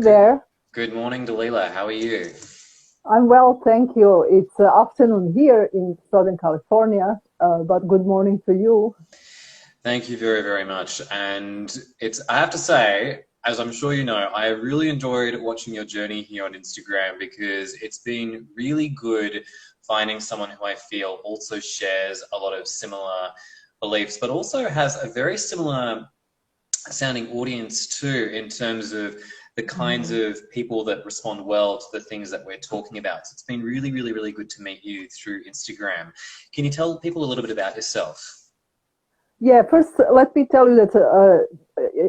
Good, there. good morning, Dalila. How are you? I'm well, thank you. It's afternoon here in Southern California, but good morning to you. Thank you very, very much. And I have to say, as I'm sure you know, I really enjoyed watching your journey here on Instagram because it's been really good finding someone who I feel also shares a lot of similar beliefs, but also has a very similar sounding audience too, in terms of the kinds Mhm. of people that respond well to the things that we're talking about. So it's been really, really, really good to meet you through Instagram. Can you tell people a little bit about yourself? Yeah, first, let me tell you that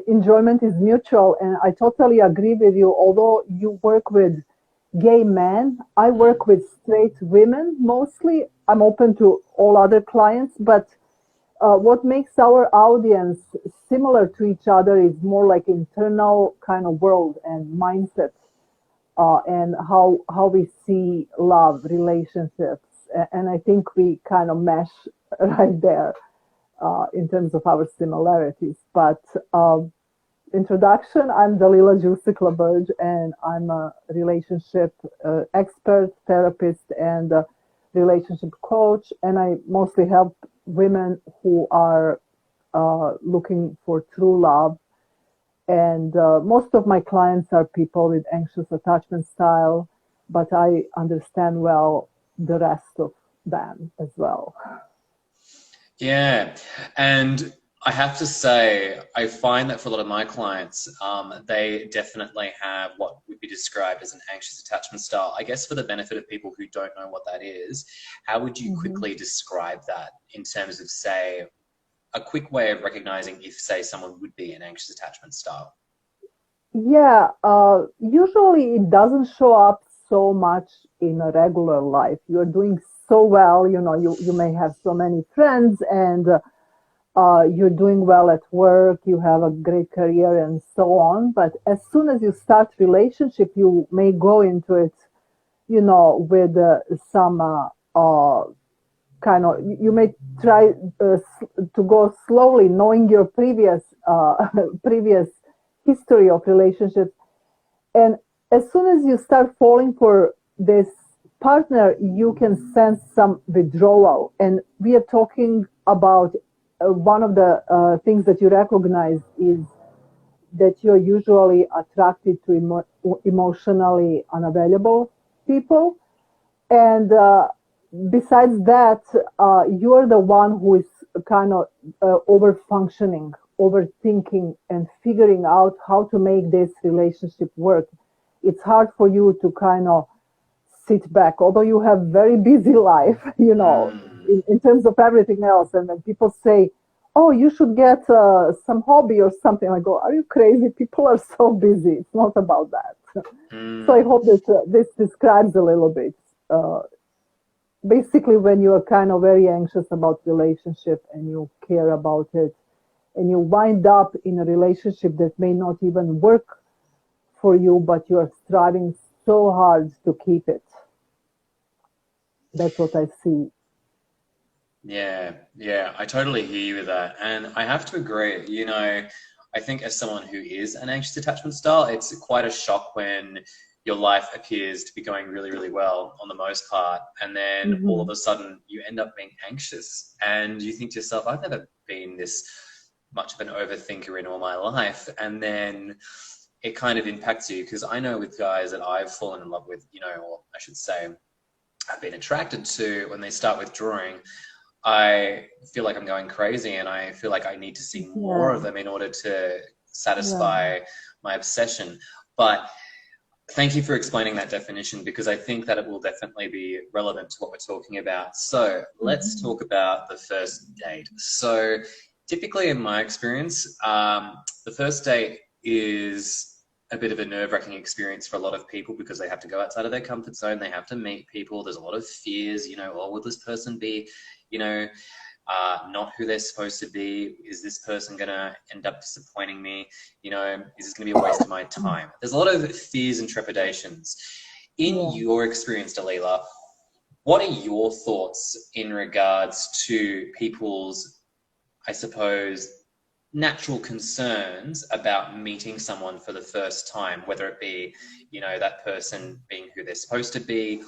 enjoyment is mutual, and I totally agree with you. Although you work with gay men, I Mm. work with straight women mostly. I'm open to all other clients, but what makes our audience similar to each other is more like internal kind of world and mindset, and how we see love, relationships, and I think we kind of mesh right there in terms of our similarities. But introduction, I'm Dalila Jusic-Laberge, and I'm a relationship expert, therapist, and relationship coach. And I mostly help women who are looking for true love. And most of my clients are people with anxious attachment style, but I understand well the rest of them as well. Yeah, and I have to say, I find that for a lot of my clients, they definitely have what would be described as an anxious attachment style. I guess for the benefit of people who don't know what that is, how would you Mhm. quickly describe that in terms of, say, a quick way of recognizing if, say, someone would be an anxious attachment style? Yeah, usually it doesn't show up so much in a regular life. You're doing so well, you may have so many friends and you're doing well at work, you have a great career and so on. But as soon as you start relationship, you may go into it, with some kind of, you may try to go slowly, knowing your previous previous history of relationships, and as soon as you start falling for this partner, you can sense some withdrawal. And we are talking about one of the things that you recognize is that you're usually attracted to emotionally unavailable people. And besides that, you're the one who is kind of over functioning, overthinking, and figuring out how to make this relationship work. It's hard for you to kind of sit back, although you have very busy life, Mm. in terms of everything else. And when people say, "Oh, you should get some hobby or something," I go, "Are you crazy? People are so busy. It's not about that." So I Mm. hope that this describes a little bit. Uh, Basically, when you are kind of very anxious about relationship and you care about it, and you wind up in a relationship that may not even work for you, but you are striving so hard to keep it. That's what I see. Yeah, yeah, I totally hear you with that. And I have to agree, I think as someone who is an anxious attachment style, it's quite a shock when your life appears to be going really, really well on the most part. And then all of Hmm. a sudden you end up being anxious and you think to yourself, I've never been this much of an overthinker in all my life. And then it kind of impacts you because I know with guys that I've fallen in love with, or I should say, I've been attracted to when they start withdrawing. I feel like I'm going crazy and I feel like I need to see more of Yeah, them in order to yeah. satisfy my obsession. But thank you for explaining that definition because I think that it will definitely be relevant to what we're talking about. So let's Hmm. talk about the first date. So typically in my experience, the first date is a bit of a nerve-wracking experience for a lot of people because they have to go outside of their comfort zone. They have to meet people. There's a lot of fears, oh, will this person be, you know, not who they're supposed to be? Is this person going to end up disappointing me? Is this going to be a waste of my time? There's a lot of fears and trepidations. In Yeah. your experience, Dalila, what are your thoughts in regards to people's, I suppose, natural concerns about meeting someone for the first time, whether it be, you know, that person being who they're supposed to be,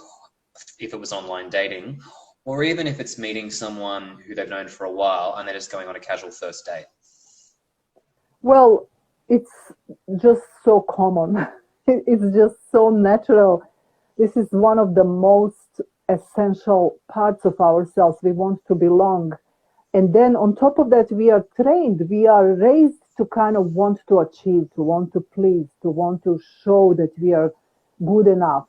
if it was online dating, or even if it's meeting someone who they've known for a while and they're just going on a casual first date? Well, it's just so common. It's just so natural. This is one of the most essential parts of ourselves. We want to belong. And then on top of that, we are trained, we are raised to kind of want to achieve, to want to please, to want to show that we are good enough.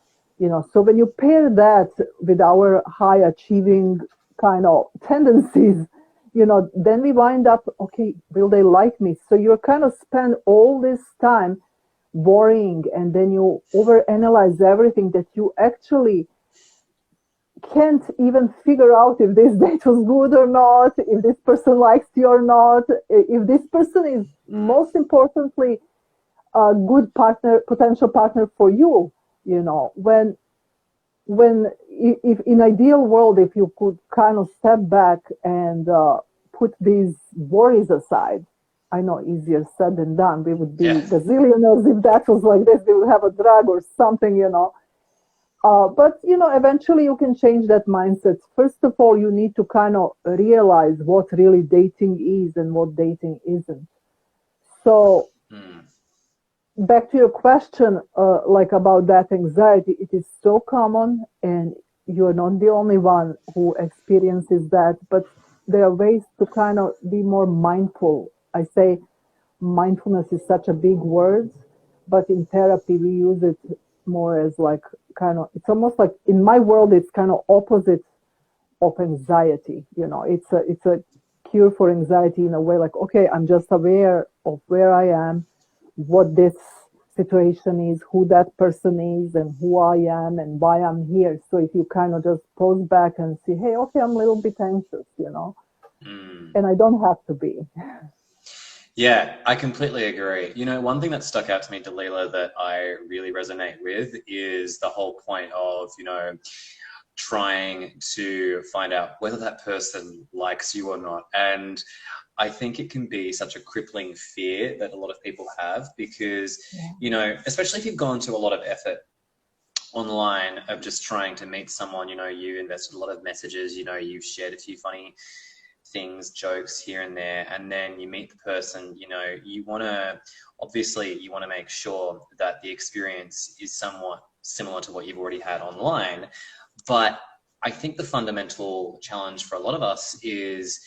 So when you pair that with our high achieving kind of tendencies, then we wind up, okay, will they like me? So you kind of spend all this time worrying, and then you overanalyze everything that you actually can't even figure out if this date was good or not, if this person likes you or not, if this person is most importantly a good partner, potential partner for you. If in ideal world, if you could kind of step back and put these worries aside, I know easier said than done. We would be gazillionaires if that was like this. We would have a drug or something. But eventually you can change that mindset. First of all, you need to kind of realize what really dating is and what dating isn't. So back to your question, like about that anxiety, it is so common, and you're not the only one who experiences that, but there are ways to kind of be more mindful. I say mindfulness is such a big word, but in therapy we use it more as like kind of, it's almost like in my world it's kind of opposite of anxiety. It's a cure for anxiety in a way, like, okay, I'm just aware of where I am, what this situation is, who that person is, and who I am and why I'm here. So if you kind of just pause back and see, hey, okay, I'm a little bit anxious, and I don't have to be. Yeah, I completely agree. One thing that stuck out to me, Dalila, that I really resonate with is the whole point of, trying to find out whether that person likes you or not. And I think it can be such a crippling fear that a lot of people have because, especially if you've gone to a lot of effort online of just trying to meet someone, you invested a lot of messages, you've shared a few funny things, jokes here and there, and then you meet the person, you want to make sure that the experience is somewhat similar to what you've already had online. But I think the fundamental challenge for a lot of us is,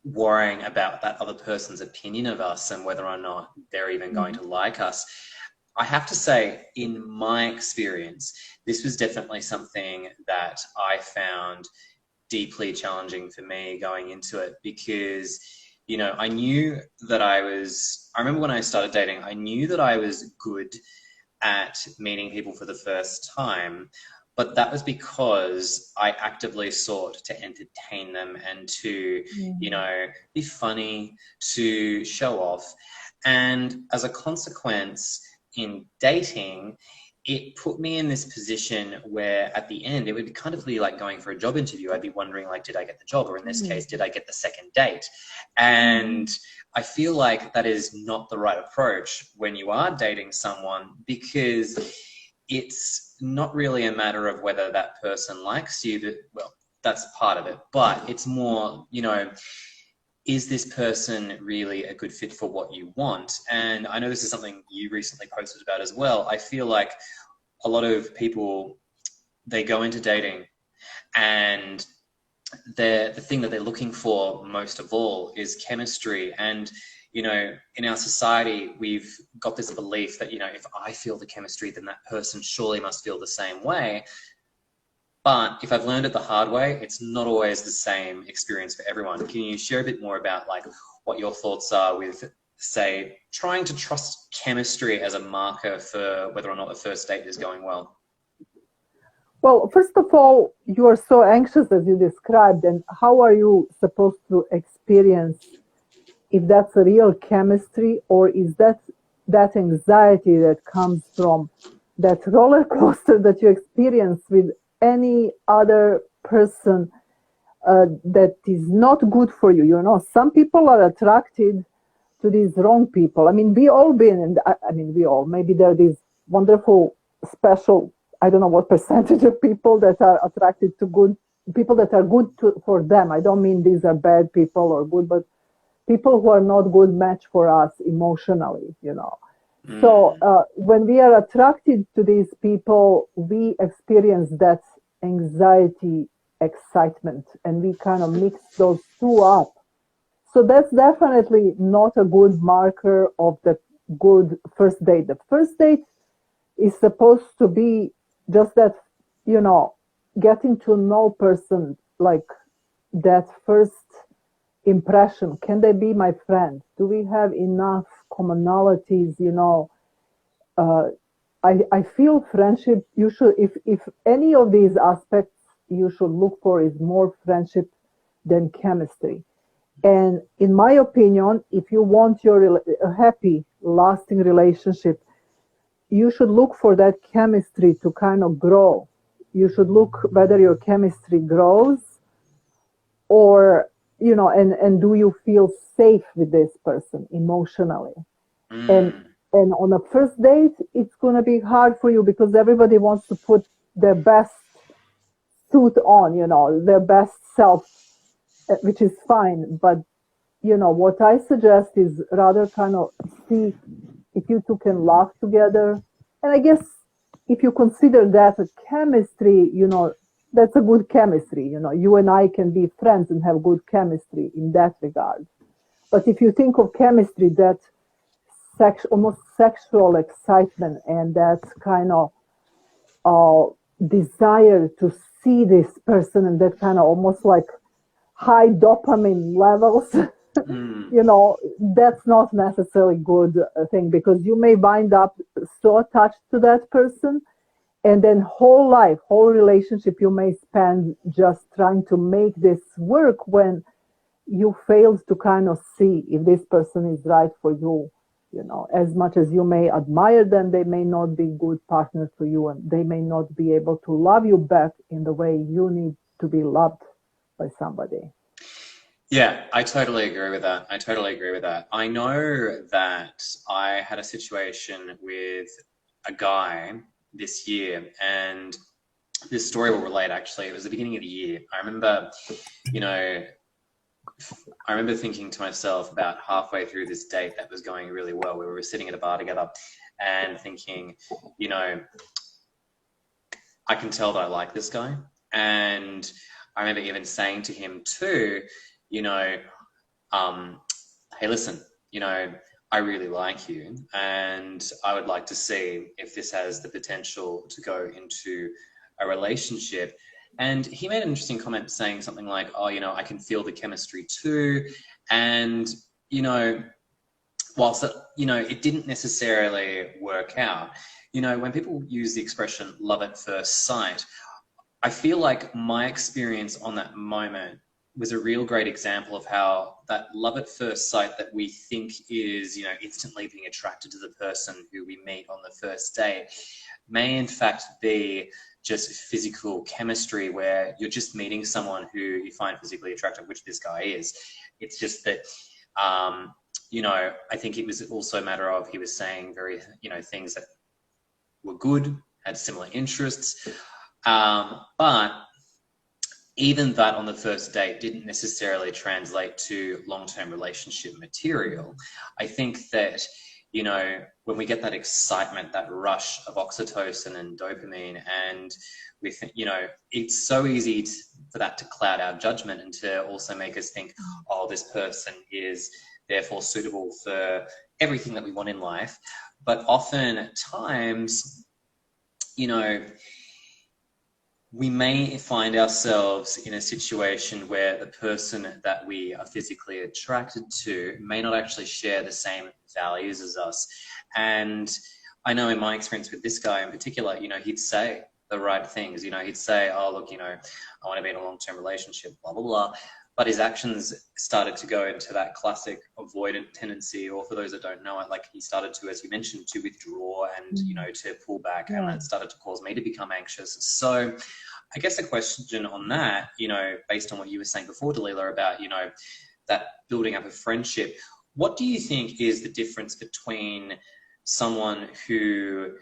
worrying about that other person's opinion of us and whether or not they're even going to like us. I have to say, in my experience, this was definitely something that I found deeply challenging for me going into it because, I knew that I remember when I started dating, I knew that I was good at meeting people for the first time, but that was because I actively sought to entertain them and to, be funny, to show off. And as a consequence, in dating, it put me in this position where at the end, it would kind of be like going for a job interview. I'd be wondering, like, did I get the job? Or in this case, did I get the second date? And I feel like that is not the right approach when you are dating someone, because it's not really a matter of whether that person likes you. Well, that's part of it, but it's more, is this person really a good fit for what you want? And I know this is something you recently posted about as well. I feel like a lot of people, they go into dating and the thing that they're looking for most of all is chemistry. And, in our society, we've got this belief that, if I feel the chemistry, then that person surely must feel the same way. But if I've learned it the hard way, it's not always the same experience for everyone. Can you share a bit more about like what your thoughts are with, say, trying to trust chemistry as a marker for whether or not the first date is going well? Well, first of all, you are so anxious as you described, and how are you supposed to experience if that's a real chemistry, or is that anxiety that comes from that roller coaster that you experience with any other person that is not good for you. You know, some people are attracted to these wrong people. I mean, we all been, and I mean, we all, maybe there are these wonderful, special, I don't know what percentage of people that are attracted to good people that are good for them. I don't mean these are bad people or good, but people who are not good match for us emotionally, you know. So when we are attracted to these people, we experience that anxiety, excitement, and we kind of mix those two up. So that's definitely not a good marker of the good first date. The first date is supposed to be just that, you know, getting to know person, like that first impression. Can they be my friend? Do we have enough commonalities? You know, uh, I feel friendship. You should, if any of these aspects you should look for is more friendship than chemistry. And in my opinion, if you want a happy, lasting relationship, you should look for that chemistry to kind of grow. You should look whether your chemistry grows or, you know, and do you feel safe with this person emotionally? And and on a first date, it's going to be hard for you because everybody wants to put their best suit on, you know, their best self, which is fine. But, you know, what I suggest is rather kind of see if you two can laugh together. And I guess if you consider that a chemistry, you know, that's a good chemistry. You know, you and I can be friends and have good chemistry in that regard. But if you think of chemistry, that almost sexual excitement and that kind of desire to see this person and that kind of almost like high dopamine levels, you know, that's not necessarily good thing because you may wind up so attached to that person and then whole life, whole relationship you may spend just trying to make this work when you fail to kind of see if this person is right for you. You know, as much as you may admire them, they may not be good partners for you and they may not be able to love you back in the way you need to be loved by somebody. Yeah, I totally agree with that. I totally agree with that. I know that I had a situation with a guy this year, and this story will relate actually. It was the beginning of the year. I remember, you know, I remember thinking to myself about halfway through this date that was going really well. We were sitting at a bar together and thinking, you know, I can tell that I like this guy. And I remember even saying to him too, you know, hey, listen, you know, I really like you and I would like to see if this has the potential to go into a relationship. And he made an interesting comment saying something like, oh, you know, I can feel the chemistry too. And, you know, whilst, you know, it didn't necessarily work out, you know, when people use the expression love at first sight, I feel like my experience on that moment was a real great example of how that love at first sight that we think is, you know, instantly being attracted to the person who we meet on the first date may in fact be just physical chemistry where you're just meeting someone who you find physically attractive, which this guy is. It's just that, you know, I think it was also a matter of he was saying very, you know, things that were good, had similar interests, but even that on the first date didn't necessarily translate to long-term relationship material. I think that, you know, when we get that excitement, that rush of oxytocin and dopamine, and we think, you know, it's so easy for that to cloud our judgment and to also make us think, oh, this person is therefore suitable for everything that we want in life. But oftentimes, you know, we may find ourselves in a situation where the person that we are physically attracted to may not actually share the same values as us. And I know in my experience with this guy in particular, you know, he'd say the right things. You know, he'd say, oh, look, you know, I want to be in a long-term relationship, blah, blah, blah. But his actions started to go into that classic avoidant tendency, or for those that don't know it, like he started to, as you mentioned, to withdraw and, you know, to pull back, and that started to cause me to become anxious. So I guess a question on that, based on what you were saying before, Dalila, about, that building up of friendship, what do you think is the difference between someone who,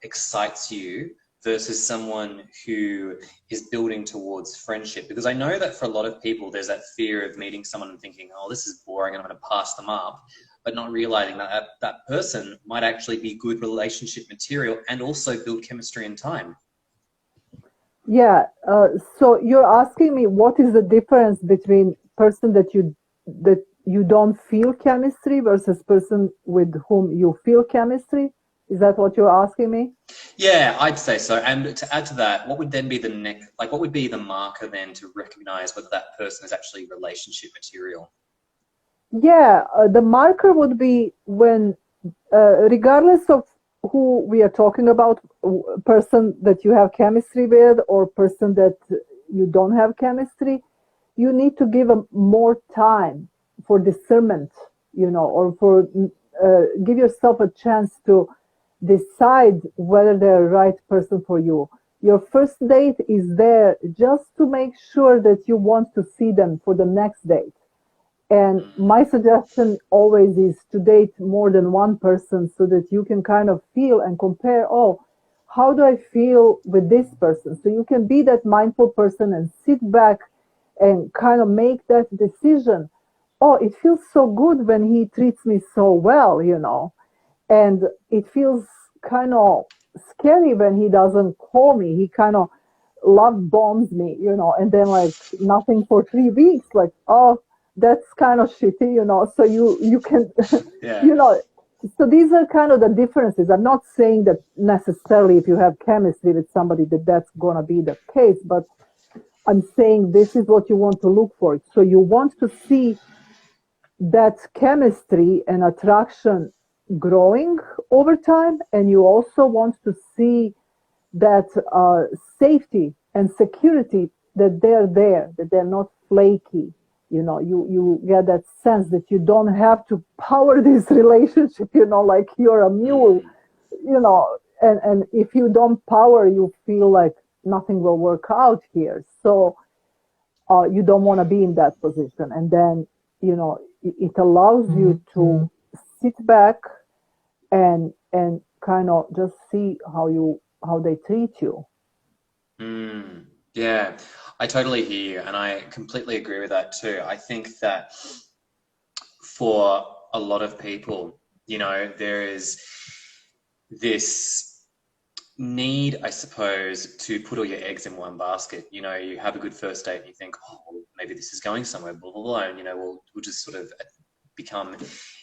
excites you versus someone who is building towards friendship? Because I know that for a lot of people, there's that fear of meeting someone and thinking, oh, this is boring and I'm going to pass them up, but not realizing that that person might actually be good relationship material and also build chemistry in time. Yeah. So you're asking me what is the difference between person that you don't feel chemistry versus person with whom you feel chemistry? Is that what you're asking me? Yeah, I'd say so. And to add to that, what would then be what would be the marker then to recognize whether that person is actually relationship material? Yeah, the marker would be when, regardless of who we are talking about, person that you have chemistry with or person that you don't have chemistry, you need to give them more time for discernment, or for give yourself a chance to decide whether they're the right person for you. Your first date is there just to make sure that you want to see them for the next date. And my suggestion always is to date more than one person so that you can kind of feel and compare, oh, how do I feel with this person? So you can be that mindful person and sit back and kind of make that decision. Oh, it feels so good when he treats me so well, and it feels kind of scary when he doesn't call me. He kind of love bombs me, and then like nothing for 3 weeks, like, oh, that's kind of shitty, so you can, Yeah. So these are kind of the differences. I'm not saying that necessarily if you have chemistry with somebody that's going to be the case, but I'm saying this is what you want to look for. So you want to see that chemistry and attraction growing over time, and you also want to see that safety and security, that they're there, that they're not flaky. You get that sense that you don't have to power this relationship, like you're a mule, and if you don't power, you feel like nothing will work out here. So you don't want to be in that position. And then, it allows you to sit back and kind of just see how they treat you. Yeah, I totally hear you, and I completely agree with that too. I think that for a lot of people, there is this need, I suppose, to put all your eggs in one basket. You have a good first date and you think, oh, well, maybe this is going somewhere, blah, blah, blah, and, we'll just sort of become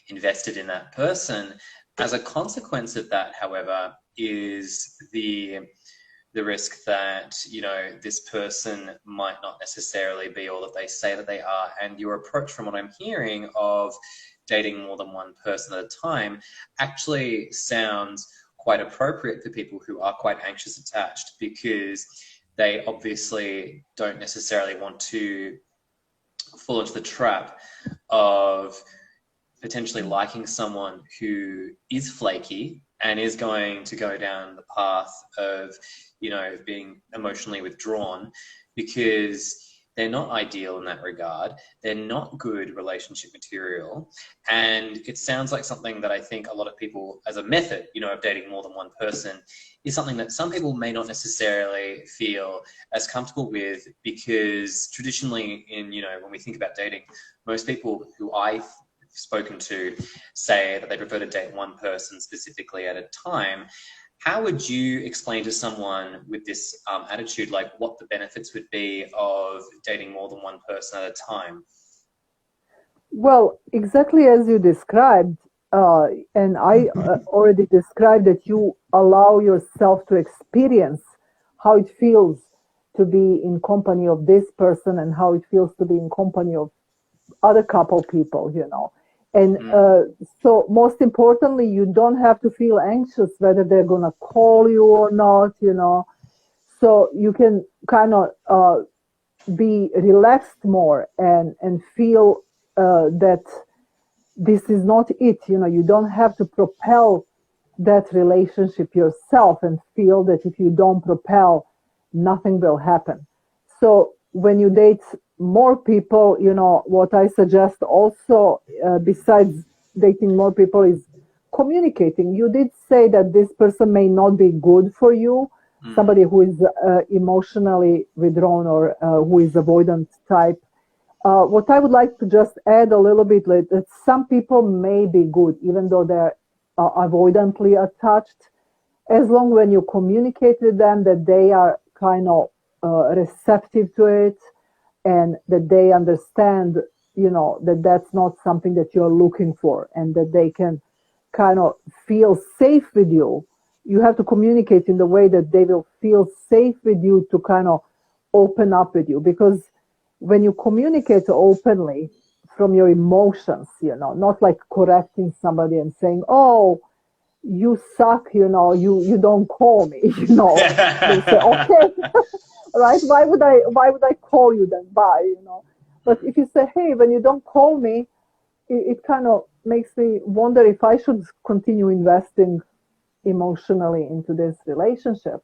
invested in that person. As a consequence of that, however, is the risk that, this person might not necessarily be all that they say that they are. And your approach, from what I'm hearing, of dating more than one person at a time actually sounds quite appropriate for people who are quite anxious attached, because they obviously don't necessarily want to fall into the trap of potentially liking someone who is flaky and is going to go down the path of, being emotionally withdrawn, because they're not ideal in that regard. They're not good relationship material. And it sounds like something that I think a lot of people, as a method, of dating more than one person, is something that some people may not necessarily feel as comfortable with, because traditionally when we think about dating, most people who I've spoken to say that they prefer to date one person specifically at a time. How would you explain to someone with this attitude, like, what the benefits would be of dating more than one person at a time? Well, exactly as you described, and I already described, that you allow yourself to experience how it feels to be in company of this person and how it feels to be in company of other couple people, And so most importantly, you don't have to feel anxious whether they're going to call you or not, So you can kind of be relaxed more and feel that this is not it. You don't have to propel that relationship yourself and feel that if you don't propel, nothing will happen. So when you date more people, what I suggest also, besides dating more people, is communicating. You did say that this person may not be good for you, somebody who is emotionally withdrawn or who is avoidant type. What I would like to just add a little bit, that some people may be good, even though they're avoidantly attached, as long when you communicate with them that they are kind of receptive to it, and that they understand, that that's not something that you're looking for, and that they can kind of feel safe with you. You have to communicate in the way that they will feel safe with you to kind of open up with you. Because when you communicate openly from your emotions, not like correcting somebody and saying, oh, you suck, you don't call me, they say, okay, right? Why would I call you then? Bye, But if you say, hey, when you don't call me, it kind of makes me wonder if I should continue investing emotionally into this relationship.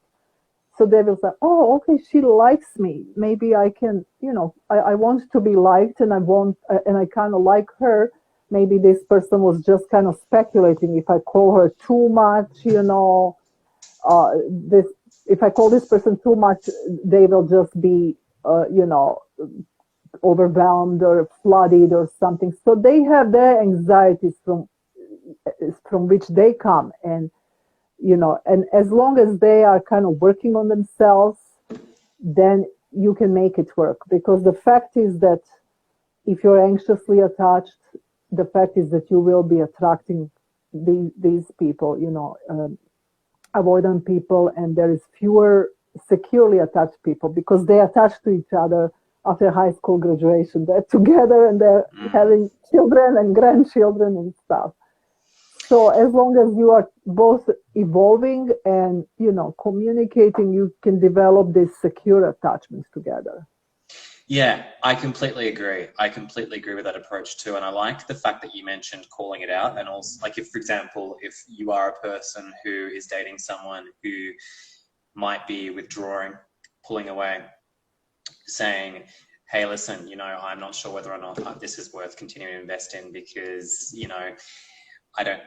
So they will say, oh, okay, she likes me. Maybe I can, I want to be liked, and I kind of like her. Maybe this person was just kind of speculating. If I call her too much, if I call this person too much, they will just be, overwhelmed or flooded or something. So they have their anxieties from which they come, and and as long as they are kind of working on themselves, then you can make it work. Because the fact is that if you're anxiously attached, the fact is that you will be attracting these people, avoidant people, and there is fewer securely attached people, because they attach to each other after high school graduation. They're together and they're having children and grandchildren and stuff. So as long as you are both evolving and, communicating, you can develop these secure attachments together. Yeah, I completely agree. I completely agree with that approach too. And I like the fact that you mentioned calling it out. And also, like, if, for example, if you are a person who is dating someone who might be withdrawing, pulling away, saying, hey, listen, I'm not sure whether or not this is worth continuing to invest in, because, I don't,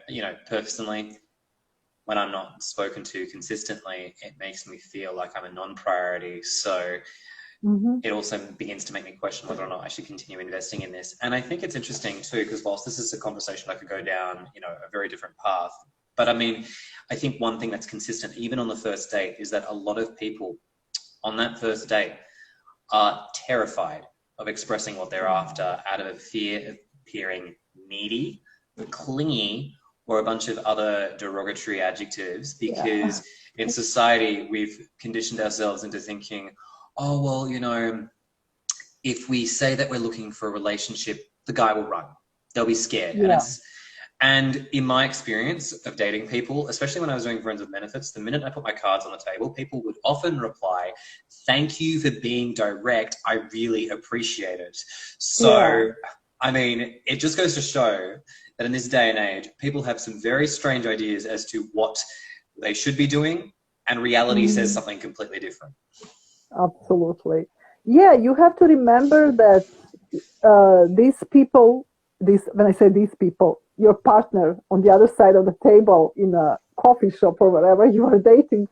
personally, when I'm not spoken to consistently, it makes me feel like I'm a non-priority. So it also begins to make me question whether or not I should continue investing in this. And I think it's interesting too, because whilst this is a conversation I could go down, a very different path. But I mean, I think one thing that's consistent, even on the first date, is that a lot of people on that first date are terrified of expressing what they're after out of a fear of appearing needy, clingy, or a bunch of other derogatory adjectives, because in society we've conditioned ourselves into thinking, oh, well, if we say that we're looking for a relationship, the guy will run. They'll be scared. And in my experience of dating people, especially when I was doing friends with benefits, the minute I put my cards on the table, people would often reply, thank you for being direct. I really appreciate it. So, I mean, it just goes to show that in this day and age, people have some very strange ideas as to what they should be doing, and reality says something completely different. Absolutely. Yeah, you have to remember that these people, when I say these people, your partner on the other side of the table in a coffee shop or wherever you are dating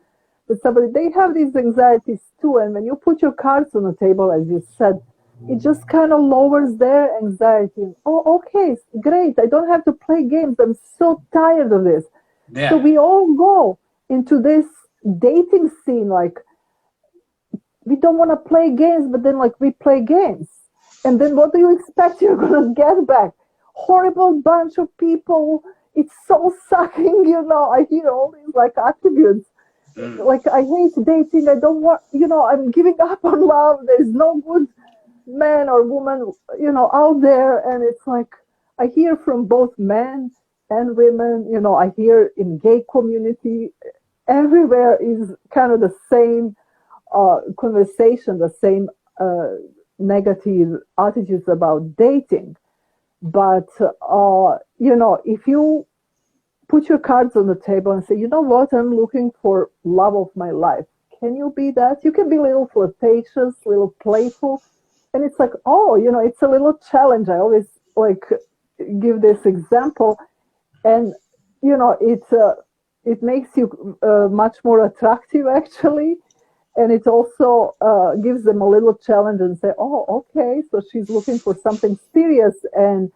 with somebody, they have these anxieties too. And when you put your cards on the table, as you said, it just kind of lowers their anxiety. Oh, okay, great. I don't have to play games. I'm so tired of this. Yeah. So we all go into this dating scene like, we don't want to play games, but then like we play games. And then what do you expect you're going to get back? Horrible bunch of people. It's so sucking, I hear all these like attributes. Like, I hate dating. I don't want, I'm giving up on love. There's no good man or woman, out there. And it's like, I hear from both men and women, I hear in gay community, everywhere is kind of the same conversation, the same negative attitudes about dating. But, if you put your cards on the table and say, you know what, I'm looking for love of my life. can you be that? You can be a little flirtatious, a little playful. And it's like, oh, it's a little challenge. I always like give this example. And, it makes you much more attractive, actually. And it also gives them a little challenge and say, oh, okay, so she's looking for something serious. And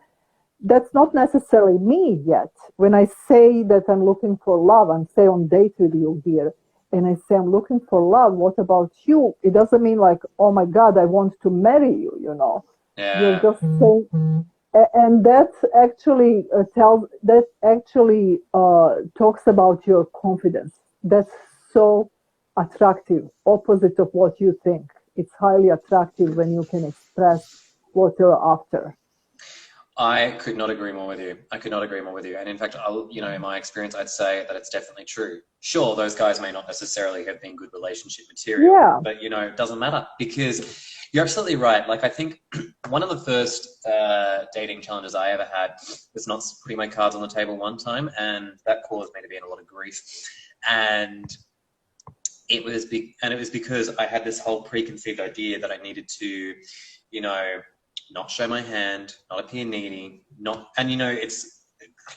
that's not necessarily me yet. When I say that I'm looking for love, I'm say on date with you here, and I say I'm looking for love, what about you? It doesn't mean like, oh my God, I want to marry you. You're Yeah. just saying, and that actually talks about your confidence. That's so attractive, opposite of what you think. It's highly attractive when you can express what you're after. I could not agree more with you. I could not agree more with you. And in fact, in my experience, I'd say that it's definitely true. Sure, those guys may not necessarily have been good relationship material, Yeah. but it doesn't matter, because you're absolutely right. Like, I think one of the first dating challenges I ever had was not putting my cards on the table one time, and that caused me to be in a lot of grief. And it was because I had this whole preconceived idea that I needed to, not show my hand, not appear needy,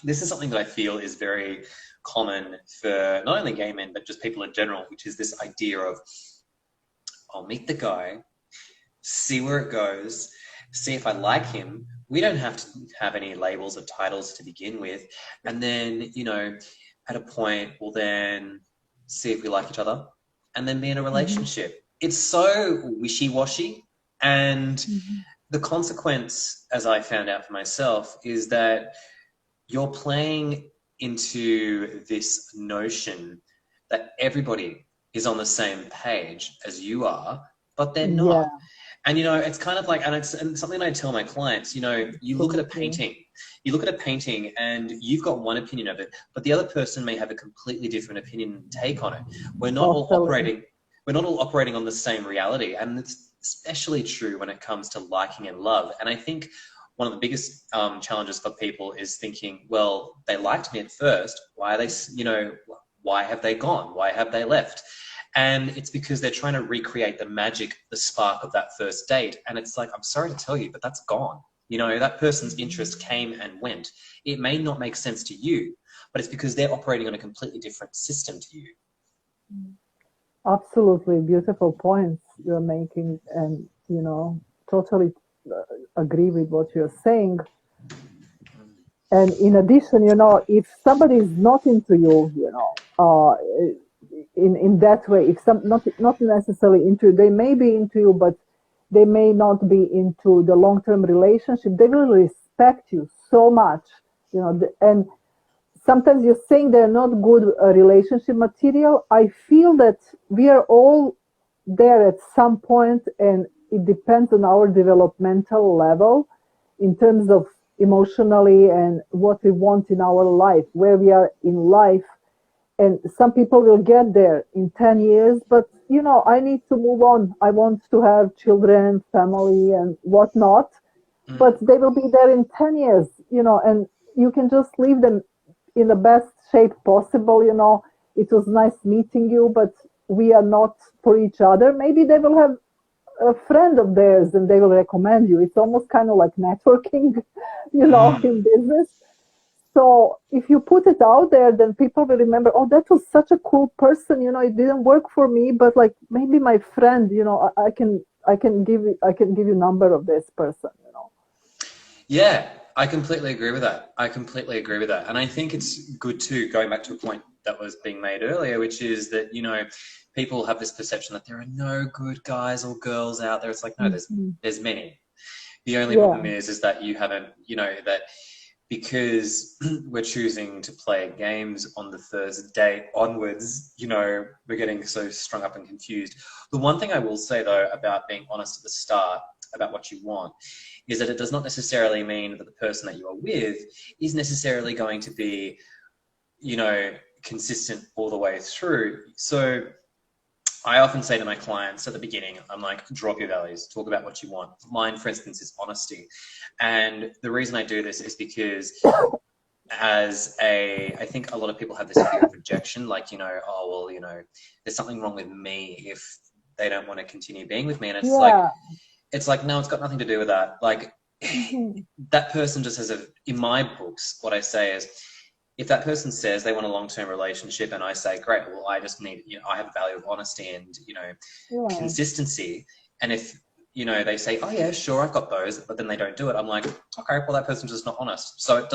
this is something that I feel is very common for not only gay men, but just people in general, which is this idea of, I'll meet the guy, see where it goes, see if I like him. We don't have to have any labels or titles to begin with. And then, at a point, we'll then see if we like each other and then be in a relationship. It's so wishy-washy. And the consequence, as I found out for myself, is that you're playing into this notion that everybody is on the same page as you are, but they're not. And, it's kind of like, and it's something I tell my clients, you look at a painting, and you've got one opinion of it, but the other person may have a completely different opinion and take on it. We're not all operating on the same reality. And it's especially true when it comes to liking and love. And I think one of the biggest challenges for people is thinking, well, they liked me at first. Why are they, why have they gone? Why have they left? And it's because they're trying to recreate the magic, the spark of that first date. And it's like, I'm sorry to tell you, but that's gone. That person's interest came and went. It may not make sense to you, but it's because they're operating on a completely different system to you. Absolutely beautiful points you're making, and totally agree with what you're saying. And in addition, if somebody is not into you, in that way, if not necessarily into you, they may be into you, but they may not be into the long-term relationship. They will respect you so much, and sometimes you're saying they're not good relationship material. I feel that we are all there at some point, and it depends on our developmental level in terms of emotionally and what we want in our life, where we are in life. And some people will get there in 10 years, but I need to move on. I want to have children, family, and whatnot. But they will be there in 10 years, and you can just leave them in the best shape possible. It was nice meeting you, but we are not for each other. Maybe they will have a friend of theirs and they will recommend you. It's almost kind of like networking, in business. So if you put it out there, then people will remember, oh, that was such a cool person. It didn't work for me, but like maybe my friend, I can give you number of this person. Yeah, I completely agree with that. And I think it's good too, going back to a point that was being made earlier, which is that, people have this perception that there are no good guys or girls out there. It's like, no, there's many. The only problem is that you haven't, that because we're choosing to play games on the first date onwards, we're getting so strung up and confused. The one thing I will say, though, about being honest at the start about what you want is that it does not necessarily mean that the person that you are with is necessarily going to be, consistent all the way through. So I often say to my clients at the beginning, I'm like, drop your values, talk about what you want. Mine, for instance, is honesty. And the reason I do this is because I think a lot of people have this fear of rejection, like, you know, oh, well, you know, there's something wrong with me if they don't want to continue being with me. And Yeah. it's like, no, it's got nothing to do with that. Like, Mhm. that person just has in my books, what I say is, if that person says they want a long-term relationship and I say, great, well, I just need, you know, I have a value of honesty and, you know, Yeah. consistency. And if, you know, they say, oh yeah, sure, I've got those, but then they don't do it, I'm like, okay, well, that person's just not honest. So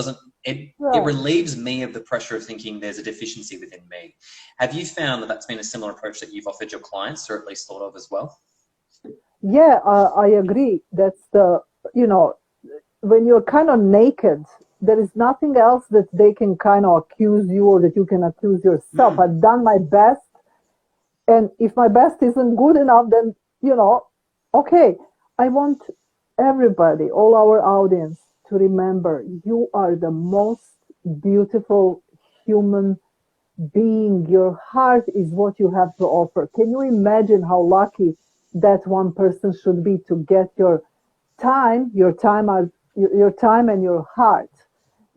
it Right. relieves me of the pressure of thinking there's a deficiency within me. Have you found that that's been a similar approach that you've offered your clients, or at least thought of as well? Yeah, I agree. That's the, you know, when you're kind of naked, there is nothing else that they can kind of accuse you or that you can accuse yourself. Mm. I've done my best, and if my best isn't good enough, then, okay. I want everybody, all our audience, to remember you are the most beautiful human being. Your heart is what you have to offer. Can you imagine how lucky that one person should be to get your time and your heart,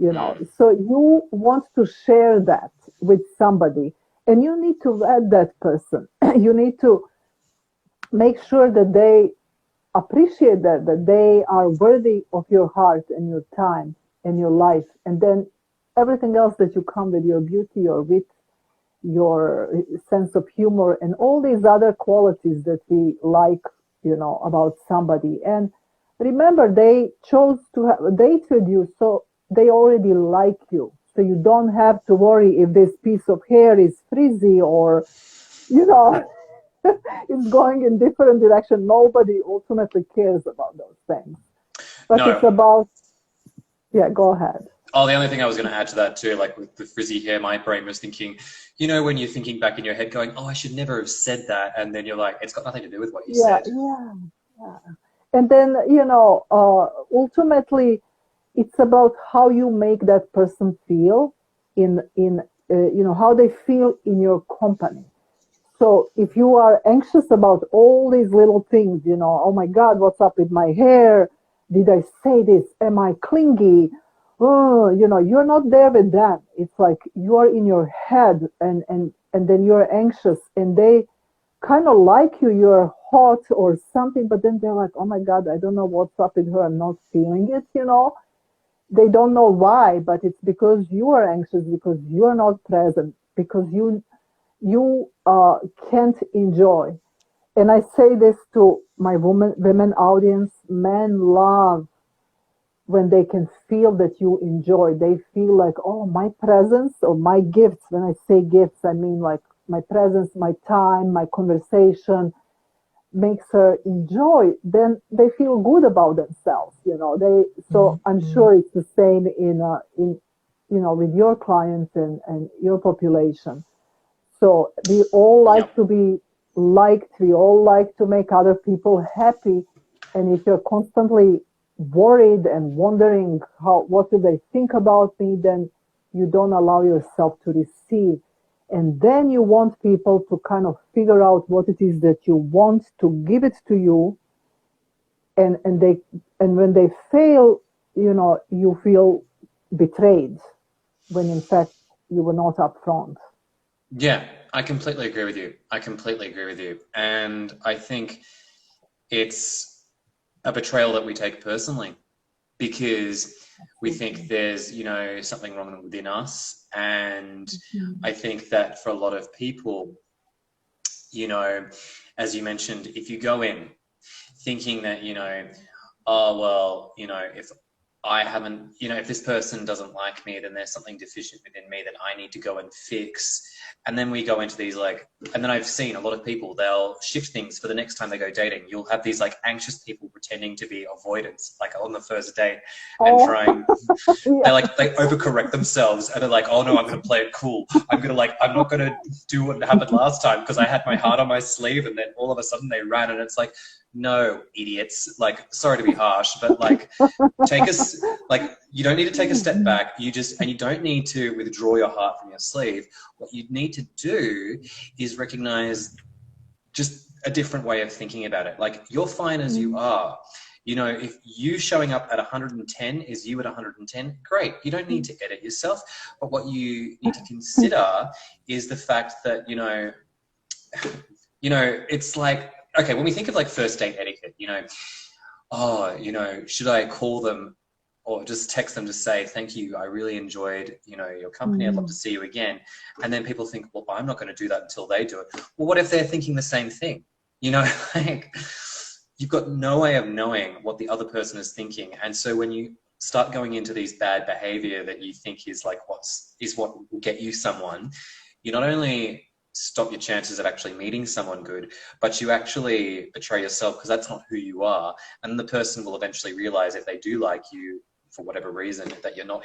Mm. so you want to share that with somebody, and you need to vet that person. You need to make sure that they appreciate that they are worthy of your heart and your time and your life, and then everything else that you come with, your beauty, your wit, your sense of humor, and all these other qualities that we like, about somebody. And remember, they chose to have a date with you, so they already like you. So you don't have to worry if this piece of hair is frizzy or, you know, it's going in different direction. Nobody ultimately cares about those things. But it's No. about, yeah, go ahead. Oh, the only thing I was going to add to that too, like with the frizzy hair, my brain was thinking, you know, when you're thinking back in your head going, oh, I should never have said that. And then you're like, it's got nothing to do with what you Yeah, said. yeah, yeah. And then, ultimately, it's about how you make that person feel how they feel in your company. So if you are anxious about all these little things, oh my God, what's up with my hair? Did I say this? Am I clingy? Oh, you're not there with them. It's like you are in your head, and then you're anxious, and they kind of like you. You're hot or something, but then they're like, oh my God, I don't know what's up with her. I'm not feeling it. They don't know why, but it's because you are anxious, because you're not present, because you can't enjoy. And I say this to my women audience: men love when they can feel that you enjoy. They feel like, oh, my presence or my gifts. When I say gifts, I mean like my presence, my time, my conversation makes her enjoy. Then they feel good about themselves. So I'm sure it's the same in with your clients and your population. So we all like Yep. to be liked. We all like to make other people happy. And if you're constantly worried and wondering what do they think about me, then you don't allow yourself to receive. And then you want people to kind of figure out what it is that you want to give it to you. And when they fail, you feel betrayed when in fact you were not upfront. Yeah, I completely agree with you. I completely agree with you. And I think it's a betrayal that we take personally because we think Absolutely. there's, you know, something wrong within us. And Mhm. I think that for a lot of people, you know, as you mentioned, if you go in thinking that, you know, oh, well, you know, if I haven't, you know, if this person doesn't like me, then there's something deficient within me that I need to go and fix. And then we go into these like, and then I've seen a lot of people, they'll shift things for the next time they go dating. You'll have these like anxious people pretending to be avoidance, like on the first date and Oh, trying, yeah. they overcorrect themselves and they're like, oh no, I'm going to play it cool. I'm not going to do what happened last time because I had my heart on my sleeve and then all of a sudden they ran and it's like, no, idiots. Like, sorry to be harsh, but like, take us, like, you don't need to take a step back. And you don't need to withdraw your heart from your sleeve. What you need to do is recognize just a different way of thinking about it. Like, you're fine as you are. You know, if you showing up at 110 is you at 110, great. You don't need to edit yourself. But what you need to consider is the fact that, it's like, okay, when we think of like first date etiquette, should I call them or just text them to say, thank you, I really enjoyed, your company, I'd love to see you again. And then people think, well, I'm not going to do that until they do it. Well, what if they're thinking the same thing? Like, you've got no way of knowing what the other person is thinking. And so when you start going into these bad behavior that you think is like what will get you someone, you not only stop your chances of actually meeting someone good, but you actually betray yourself, because that's not who you are. And the person will eventually realize, if they do like you for whatever reason, that you're not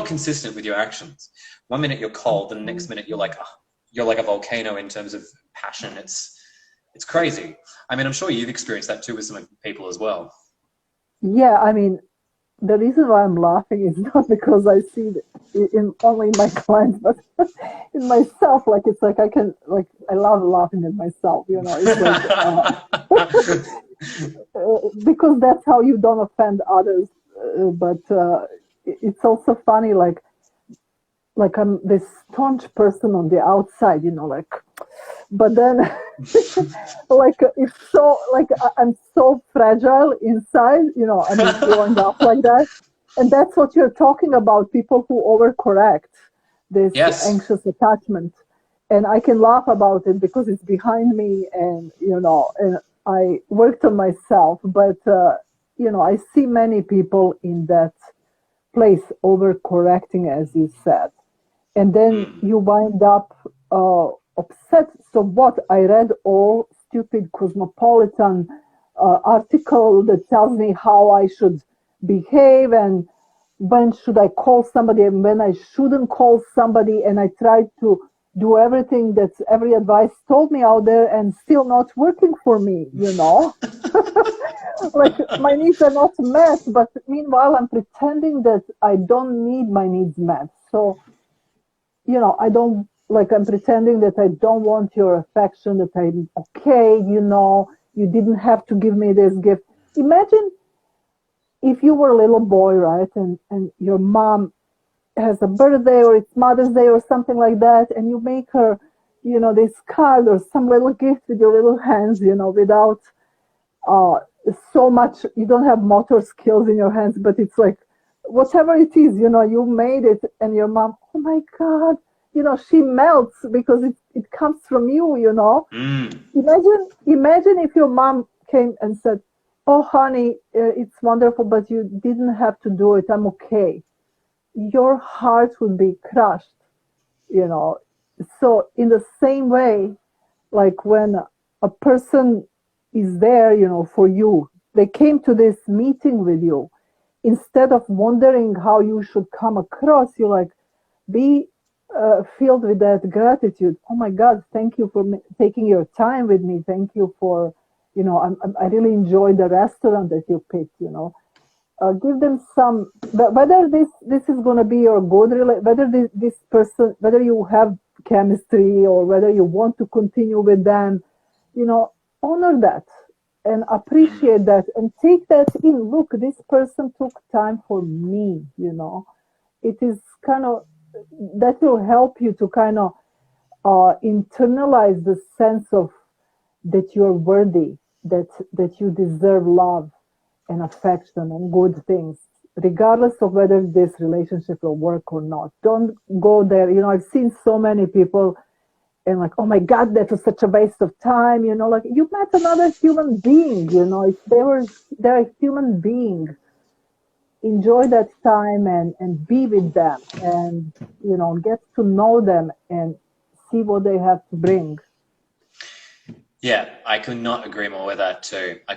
consistent with your actions. One minute you're cold, and the next minute you're like a volcano in terms of passion. It's crazy. I mean, I'm sure you've experienced that too with some people as well. Yeah, I mean, the reason why I'm laughing is not because I see it in only my clients, but in myself. Like, it's like I love laughing at myself. It's like because that's how you don't offend others. But it's also funny, like I'm this staunch person on the outside, but then it's so I'm so fragile inside, growing up like that. And that's what you're talking about, people who overcorrect this anxious attachment. And I can laugh about it because it's behind me, and and I worked on myself, but I see many people in that place overcorrecting, as you said. And then you wind up upset. So what? I read all stupid cosmopolitan article that tells me how I should behave, and when should I call somebody and when I shouldn't call somebody. And I tried to do everything that every advice told me out there, and still not working for me, Like, my needs are not met, but meanwhile I'm pretending that I don't need my needs met. So, I'm pretending that I don't want your affection, that I'm okay, you didn't have to give me this gift. Imagine if you were a little boy, right, and your mom has a birthday, or it's Mother's Day or something like that, and you make her, this card or some little gift with your little hands, without so much, you don't have motor skills in your hands, but it's like, whatever it is, you made it, and your mom, oh my God, she melts because it comes from you, Imagine if your mom came and said, oh, honey, it's wonderful, but you didn't have to do it. I'm okay. Your heart would be crushed, So in the same way, like when a person is there, for you, they came to this meeting with you, instead of wondering how you should come across, you be filled with that gratitude. Oh my God, thank you for taking your time with me. Thank you for, I really enjoyed the restaurant that you picked, Give them some, whether this is going to be your good, whether this person, whether you have chemistry or whether you want to continue with them, honor that and appreciate that and take that in. Look, this person took time for me, It is kind of, that will help you to kind of internalize the sense of that you're worthy, that you deserve love and affection and good things, regardless of whether this relationship will work or not. Don't go there. I've seen so many people and like, oh my God, that was such a waste of time. Like, you met another human being, if they're a human being, enjoy that time and be with them and, get to know them and see what they have to bring. Yeah, I could not agree more with that too. I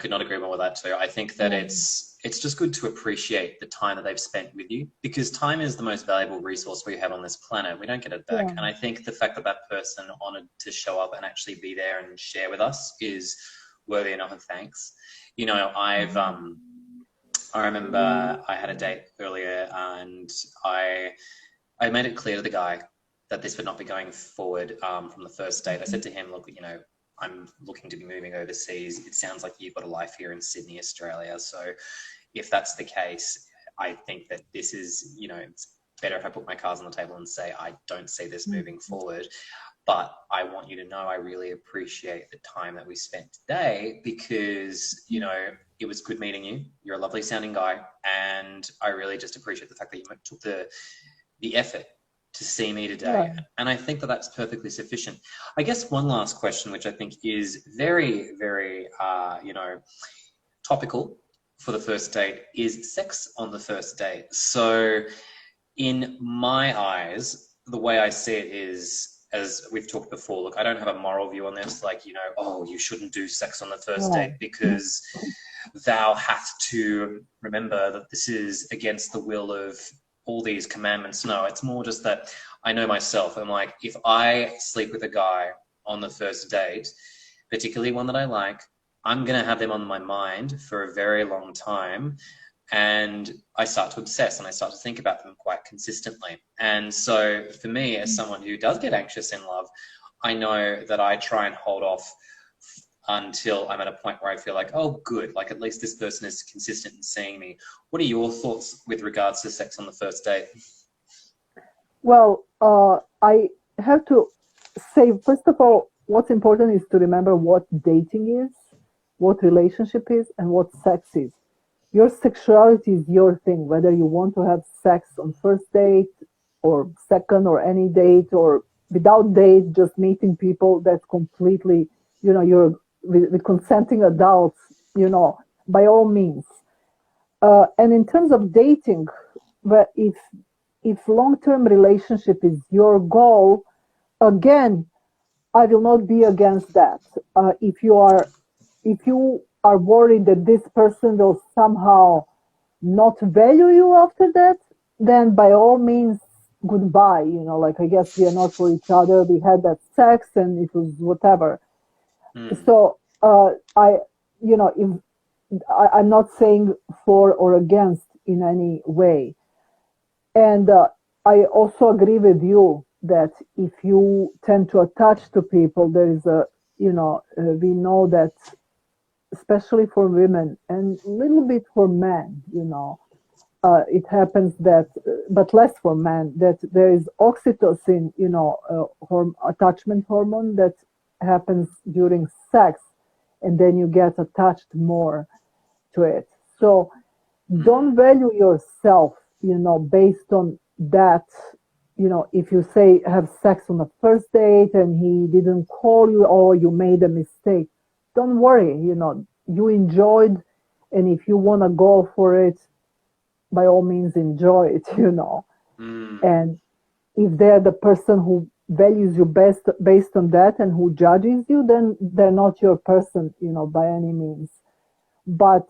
think that it's just good to appreciate the time that they've spent with you, because time is the most valuable resource we have on this planet. We don't get it back. Yeah. And I think the fact that that person honored to show up and actually be there and share with us is worthy enough of thanks. I remember I had a date earlier, and I made it clear to the guy that this would not be going forward from the first date. I said to him, look, I'm looking to be moving overseas. It sounds like you've got a life here in Sydney, Australia. So if that's the case, I think that this is, it's better if I put my cards on the table and say, I don't see this moving forward. But I want you to know I really appreciate the time that we spent today because, it was good meeting you. You're a lovely sounding guy. And I really just appreciate the fact that you took the effort to see me today. Right. And I think that that's perfectly sufficient. I guess one last question, which I think is very, very, topical for the first date, is sex on the first date. So in my eyes, the way I see it is, as we've talked before, look, I don't have a moral view on this, like, oh, you shouldn't do sex on the first date because thou hast to remember that this is against the will of all these commandments. No, it's more just that I know myself. I'm like, if I sleep with a guy on the first date, particularly one that I like, I'm going to have them on my mind for a very long time. And I start to obsess and I start to think about them quite consistently. And so for me, as someone who does get anxious in love, I know that I try and hold off until I'm at a point where I feel like, oh, good, like at least this person is consistent in seeing me. What are your thoughts with regards to sex on the first date? Well, I have to say, first of all, what's important is to remember what dating is, what relationship is, and what sex is. Your sexuality is your thing, whether you want to have sex on first date or second or any date or without date, just meeting people, that's completely, you're with consenting adults, by all means. And in terms of dating, but if long-term relationship is your goal, again, I will not be against that. If you are worried that this person will somehow not value you after that, then by all means, goodbye. Like, I guess we are not for each other. We had that sex and it was whatever. So if I'm not saying for or against in any way. And I also agree with you that if you tend to attach to people, there is we know that, especially for women and a little bit for men, it happens that, but less for men, that there is oxytocin, attachment hormone that happens during sex, and then you get attached more to it. So don't value yourself, based on that. If you say have sex on the first date and he didn't call you or you made a mistake, don't worry, you enjoyed, and if you want to go for it, by all means enjoy it, And if they're the person who values you best based on that and who judges you, then they're not your person, by any means. But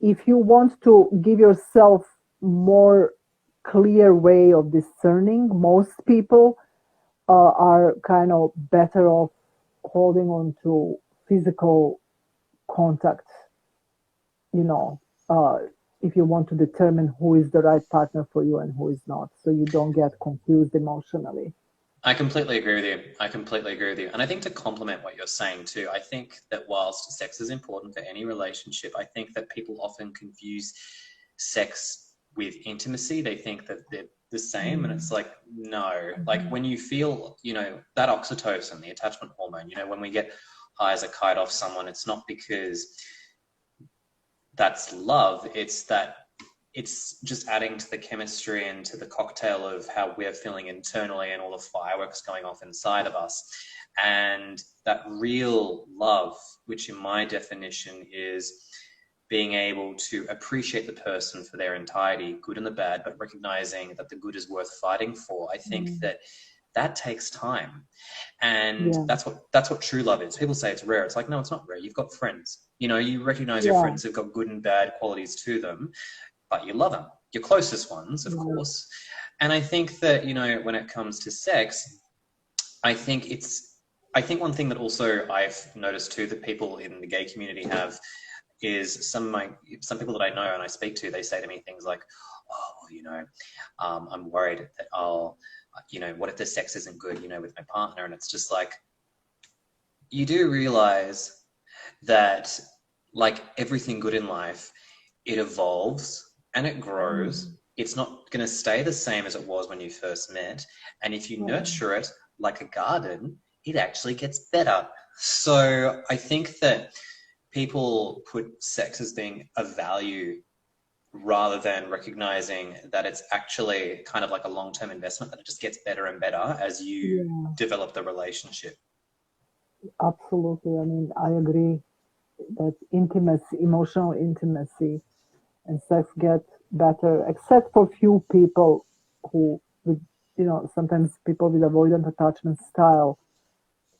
if you want to give yourself more clear way of discerning, most people are kind of better off holding on to physical contact, if you want to determine who is the right partner for you and who is not, so you don't get confused emotionally. I completely agree with you. I completely agree with you. And I think to complement what you're saying too, I think that whilst sex is important for any relationship, I think that people often confuse sex with intimacy. They think that they're the same. And it's like, no, like when you feel, that oxytocin, the attachment hormone, when we get high as a kite off someone, it's not because that's love. It's that it's just adding to the chemistry and to the cocktail of how we're feeling internally and all the fireworks going off inside of us. And that real love, which in my definition is being able to appreciate the person for their entirety, good and the bad, but recognizing that the good is worth fighting for. I think that takes time. And that's what true love is. People say it's rare. It's like, no, it's not rare. You've got friends. You recognize your friends have got good and bad qualities to them, but you love them, your closest ones, of course. And I think that, when it comes to sex, I think one thing that also I've noticed too that people in the gay community have is some people that I know and I speak to, they say to me things like, I'm worried that what if the sex isn't good, with my partner? And it's just like, you do realize that, like everything good in life, it evolves and it Mm, grows. It's not going to stay the same as it was when you first met. And if you yeah. nurture it like a garden, it actually gets better. So I think that people put sex as being a value rather than recognizing that it's actually kind of like a long-term investment, that it just gets better and better as you Yeah, develop the relationship. absolutely. I mean, I agree that intimacy, emotional intimacy, and sex get better, except for few people who, with, sometimes people with avoidant attachment style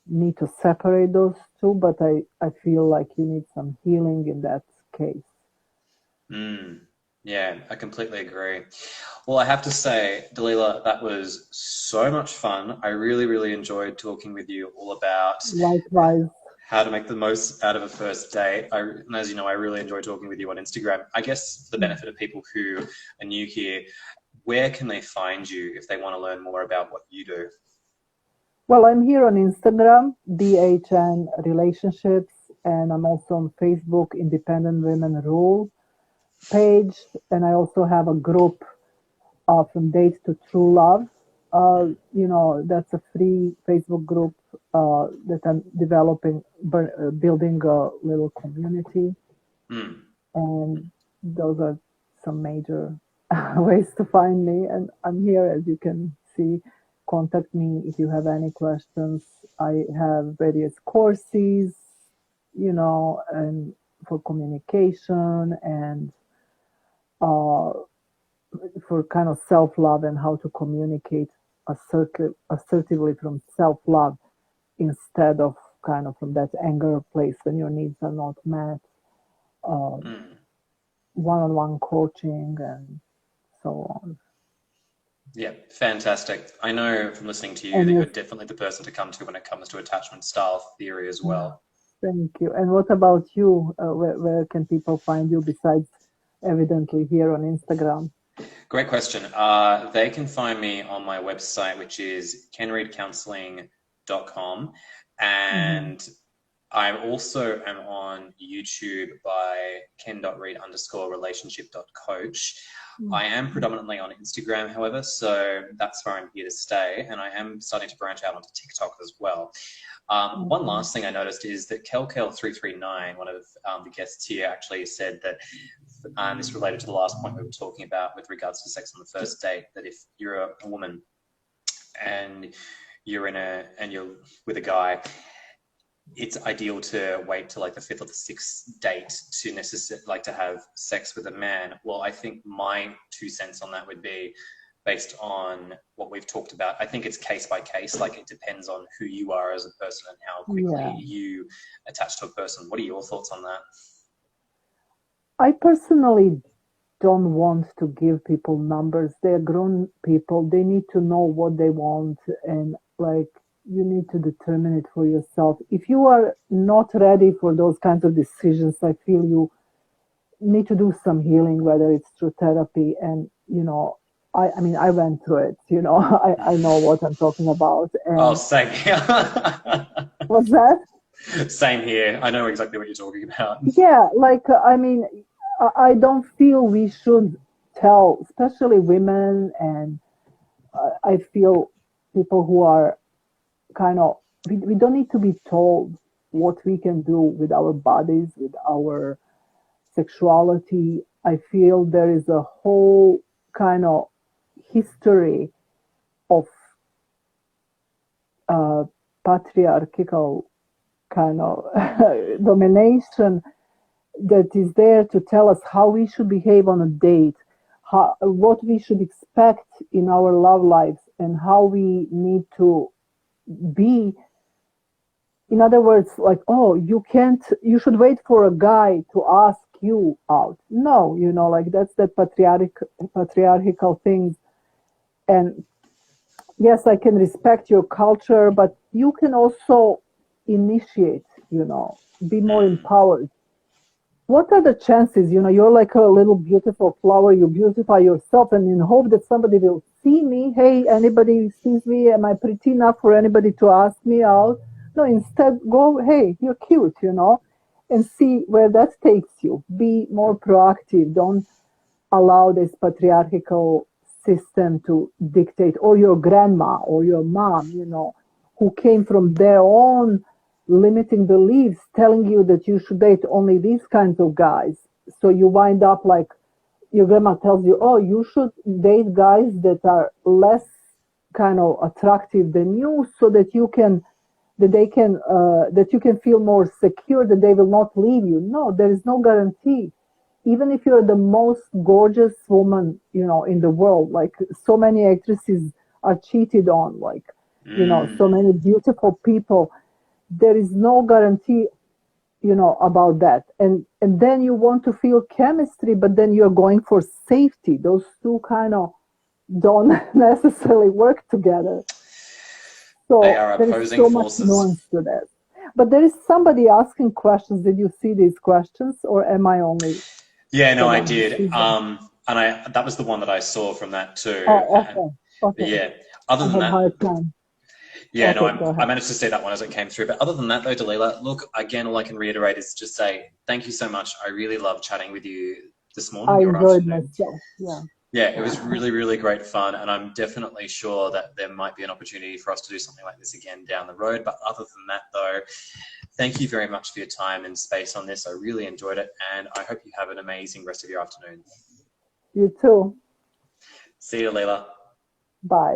need to separate those two, but I feel like you need some healing in that case. Mm, yeah, I completely agree. Well, I have to say, Dalila, that was so much fun. I really, really enjoyed talking with you all about Likewise. how to make the most out of a first date. And as you know, I really enjoy talking with you on Instagram. I guess for the benefit of people who are new here, where can they find you if they want to learn more about what you do? Well, I'm here on Instagram, DHN Relationships, and I'm also on Facebook, Independent Women Rule page, and I also have a group from Date to True Love. That's a free Facebook group that I'm developing, building a little community, Mm. and those are some major ways to find me. And I'm here, as you can see. Contact me if you have any questions. I have various courses, and for communication and uh, for kind of self-love and how to communicate assertively from self-love instead of kind of from that anger place when your needs are not met. Uh, Mm. One-on-one coaching and so on. Yeah, fantastic. I know from listening to you And that you're yes, definitely the person to come to when it comes to attachment style theory as yeah, well. thank you. And what about you? Where can people find you besides evidently here on Instagram? Great question. They can find me on my website, which is kenreedcounseling.com. Hmm. And I also am on YouTube by ken.reed_relationship.coach. I am predominantly on Instagram, however, so that's where I'm here to stay. And I am starting to branch out onto TikTok as well. One Okay. last thing I noticed is that KelKel339, one of the guests here, actually said that this related to the last point we were talking about with regards to sex on the first date, that if you're a woman and you're with a guy, it's ideal to wait till like the fifth or the sixth date to like to have sex with a man. Well, I think my 2 cents on that would be based on what we've talked about. I think it's case by case. Like it depends on who you are as a person and how quickly Yeah. you attach to a person. What are your thoughts on that? I personally don't want to give people numbers. They're grown people. They need to know what they want, and like you need to determine it for yourself. If you are not ready for those kinds of decisions, I feel you need to do some healing, whether it's through therapy. And I mean, I went through it. I know what I'm talking about. Oh, And same here. what's that? Same here. I know exactly what you're talking about. Yeah, like I mean, I don't feel we should tell, especially women, and I feel people who are kind of, we don't need to be told what we can do with our bodies, with our sexuality. I feel there is a whole kind of history of uh, patriarchal kind of domination that is there to tell us how we should behave on a date, what we should expect in our love lives, and how we need to be. In other words, like, oh, you should wait for a guy to ask you out. No, like that's the patriarchal things. And yes, I can respect your culture, but you can also initiate, be more Mm, empowered. What are the chances? You're like a little beautiful flower. You beautify yourself and in hope that somebody will see me. Hey, anybody sees me? Am I pretty enough for anybody to ask me out? No, instead go, hey, you're cute, you know, and see where that takes you. Be more proactive. Don't allow this patriarchal system to dictate, or your grandma or your mom, you know, who came from their own limiting beliefs telling you that you should date only these kinds of guys. So you wind up like your grandma tells you, oh, you should date guys that are less kind of attractive than you so that you can that you can feel more secure that they will not leave you. No, there is no guarantee. Even if you're the most gorgeous woman, you know, in the world, like so many actresses are cheated on, like, you know, so many beautiful people, there is no guarantee, you know, about that. And then you want to feel chemistry, but then you're going for safety. Those two kind of don't necessarily work together. So They are there is opposing so much forces. nuance to that. But there is somebody asking questions. Did you see these questions, or am I only Yeah, no, the I one who did. sees them? And that was the one that I saw from that too. Oh, And okay. Okay. yeah, other I than had that, hard time. yeah, no, Okay, go I ahead. managed to see that one as it came through. But other than that, though, Dalila, look, again, all I can reiterate is just say thank you so much. I really loved chatting with you this morning I or enjoyed afternoon. myself. Yeah. Yeah, it was really, really great fun. And I'm definitely sure that there might be an opportunity for us to do something like this again down the road. But other than that, though, thank you very much for your time and space on this. I really enjoyed it. And I hope you have an amazing rest of your afternoon. You too. See you, Leila. Bye.